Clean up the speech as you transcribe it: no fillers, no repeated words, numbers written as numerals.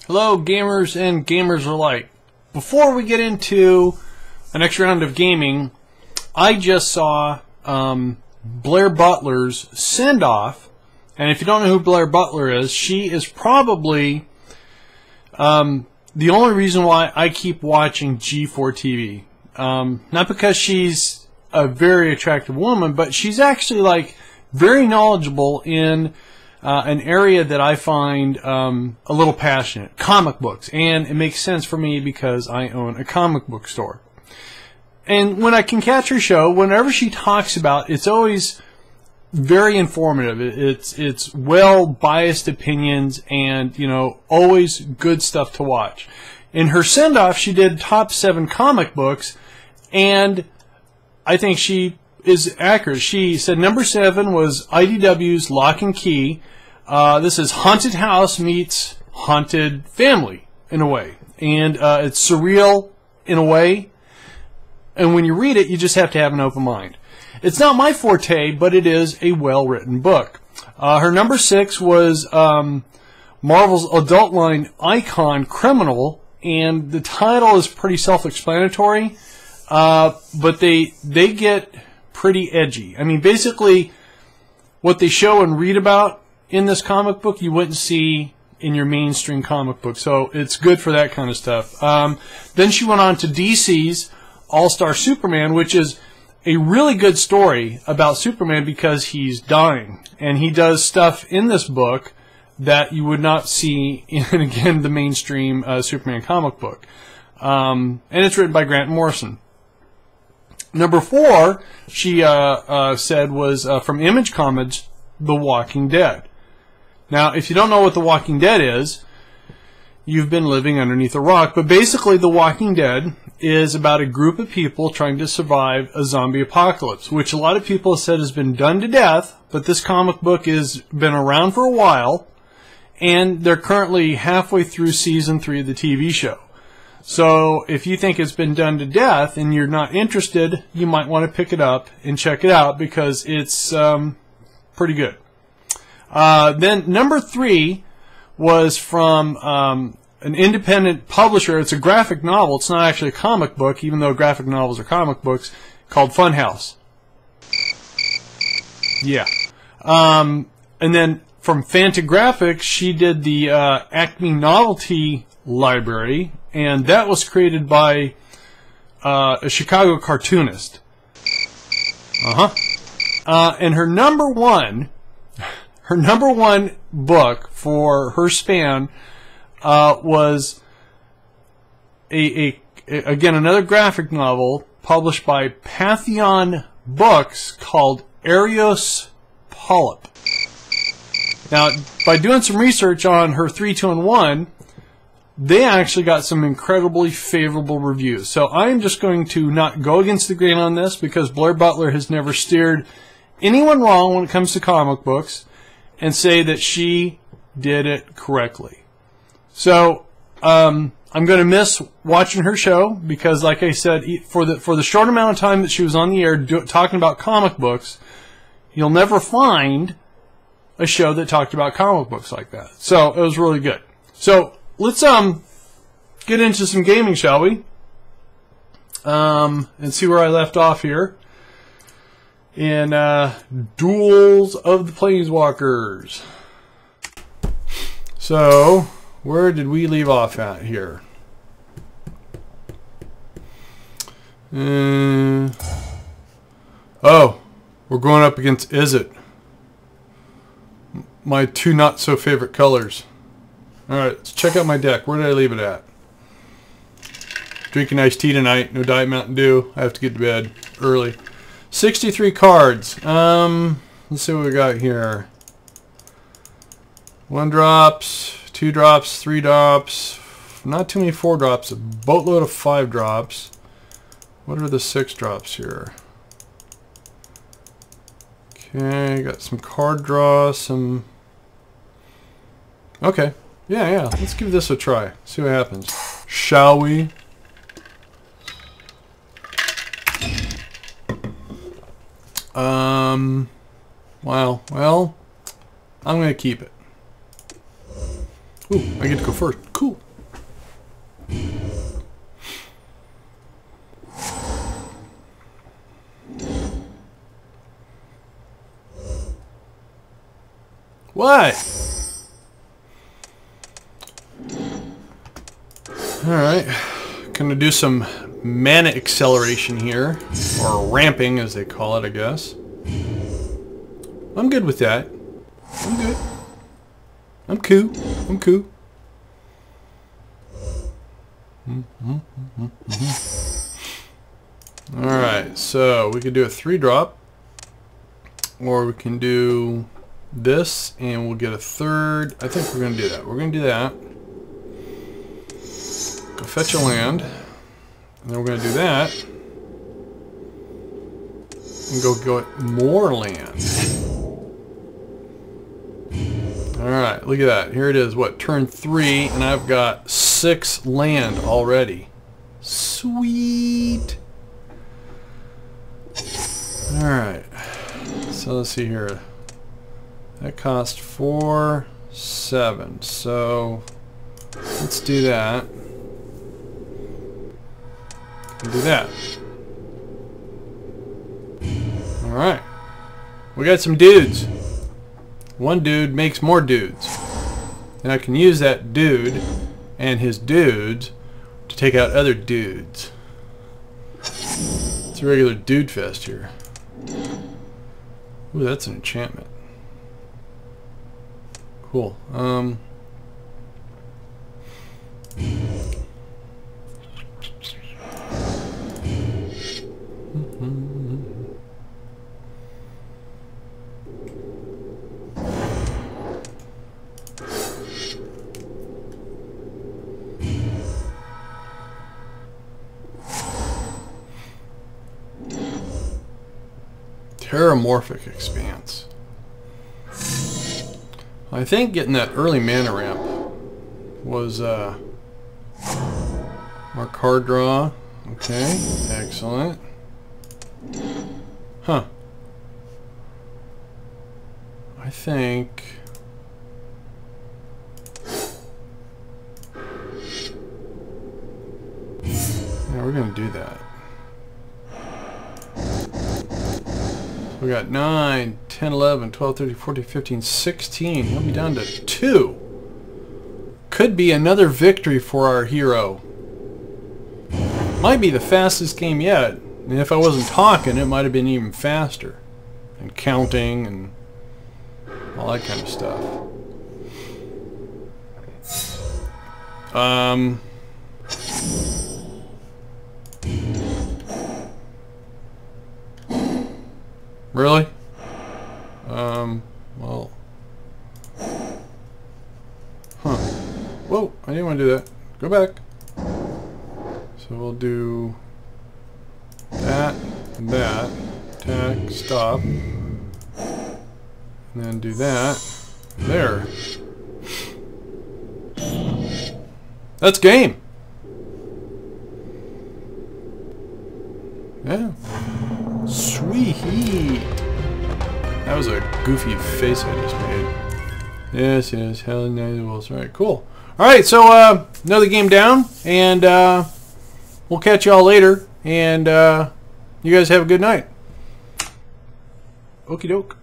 Hello, gamers and gamers alike. Before we get into the next round of gaming, I just saw Blair Butler's send-off. And if you don't know who Blair Bulter is, she is probably the only reason why I keep watching G4 TV. Not because she's a very attractive woman, but she's actually like very knowledgeable in an area that I find a little passionate, comic books. And it makes sense for me because I own a comic book store. And when I can catch her show, whenever she talks about, it's always very informative. It's well biased opinions and, you know, always good stuff to watch. In her send-off, she did top 7 comic books, and I think she is accurate. She said number 7 was IDW's Lock and Key. This is Haunted House meets Haunted Family in a way, and it's surreal in a way. And when you read it, you just have to have an open mind. It's not my forte, but it is a well-written book. Her number 6 was Marvel's adult line Icon Criminal, and the title is pretty self-explanatory, but they get pretty edgy. I mean, basically, what they show and read about in this comic book, you wouldn't see in your mainstream comic book, so it's good for that kind of stuff. Then she went on to DC's All-Star Superman, which is a really good story about Superman because he's dying. And he does stuff in this book that you would not see in, again, the mainstream Superman comic book. And it's written by Grant Morrison. Number 4, she said, was from Image Comics, The Walking Dead. Now, if you don't know what The Walking Dead is, you've been living underneath a rock. But basically, The Walking Dead is about a group of people trying to survive a zombie apocalypse, which a lot of people have said has been done to death, but this comic book has been around for a while, and they're currently halfway through season 3 of the TV show. So if you think it's been done to death and you're not interested, you might want to pick it up and check it out because it's pretty good. Then number 3 was from an independent publisher. It's a graphic novel. It's not actually a comic book, even though graphic novels are comic books, called Funhouse. Yeah. And then from Fantagraphics, she did the Acme Novelty Library, and that was created by a Chicago cartoonist. And her number one book for her span was again another graphic novel published by Pantheon Books called Arios Polyp. Now, by doing some research on her 3, 2, and 1, they actually got some incredibly favorable reviews. So I'm just going to not go against the grain on this because Blair Bulter has never steered anyone wrong when it comes to comic books, and say that she did it correctly. So I'm going to miss watching her show because, like I said, for the short amount of time that she was on the air talking about comic books, you'll never find a show that talked about comic books like that. So it was really good. So let's get into some gaming, shall we? And see where I left off here. In Duels of the Planswalkers. So, where did we leave off at here? Oh, we're going up against Izzet. My 2 not-so-favorite colors. Alright, let's check out my deck. Where did I leave it at? Drinking iced tea tonight. No Diet Mountain Dew. I have to get to bed early. 63 cards. Let's see what we got here. 1 drops, 2 drops, 3 drops. Not too many 4 drops. A boatload of 5 drops. What are the 6 drops here? Okay, got some card draw, some... Okay. Yeah. Let's give this a try. See what happens. Shall we? Wow. Well, I'm going to keep it. Ooh, I get to go first. Cool. What? Alright. Gonna do some mana acceleration here. Or ramping, as they call it, I guess. I'm good with that. I'm good. I'm cool. I'm cool. Alright, so we could do a 3-drop. Or we can do this and we'll get a third. I think we're going to do that. We're going to do that. Go fetch a land. And then we're going to do that. And go get more land. Alright, look at that. Here it is. What? Turn 3 and I've got 6 land already. Sweet. Alright. So let's see here. That cost 4, 7. So let's do that. And do that. Alright. We got some dudes. One dude makes more dudes. And I can use that dude and his dudes to take out other dudes. It's a regular dude fest here. Ooh, that's an enchantment. Cool. Terramorphic Expanse. I think getting that early mana ramp was our card draw. Okay, excellent. Huh. I think yeah, we're gonna do that. We got 9, 10, 11, 12, 13, 14, 15, 16. He'll be down to 2. Could be another victory for our hero. Might be the fastest game yet. And if I wasn't talking, it might have been even faster. And counting and all that kind of stuff. Really? Well. Huh. Whoa, I didn't want to do that. Go back. So we'll do that, and that. Attack, stop. And then do that. There. That's game. Yeah. Sweet. That was a goofy face I just made. Yes, yes. Hell nice wolves. Alright, cool. Alright, so another game down, and we'll catch y'all later, and you guys have a good night. Okie doke.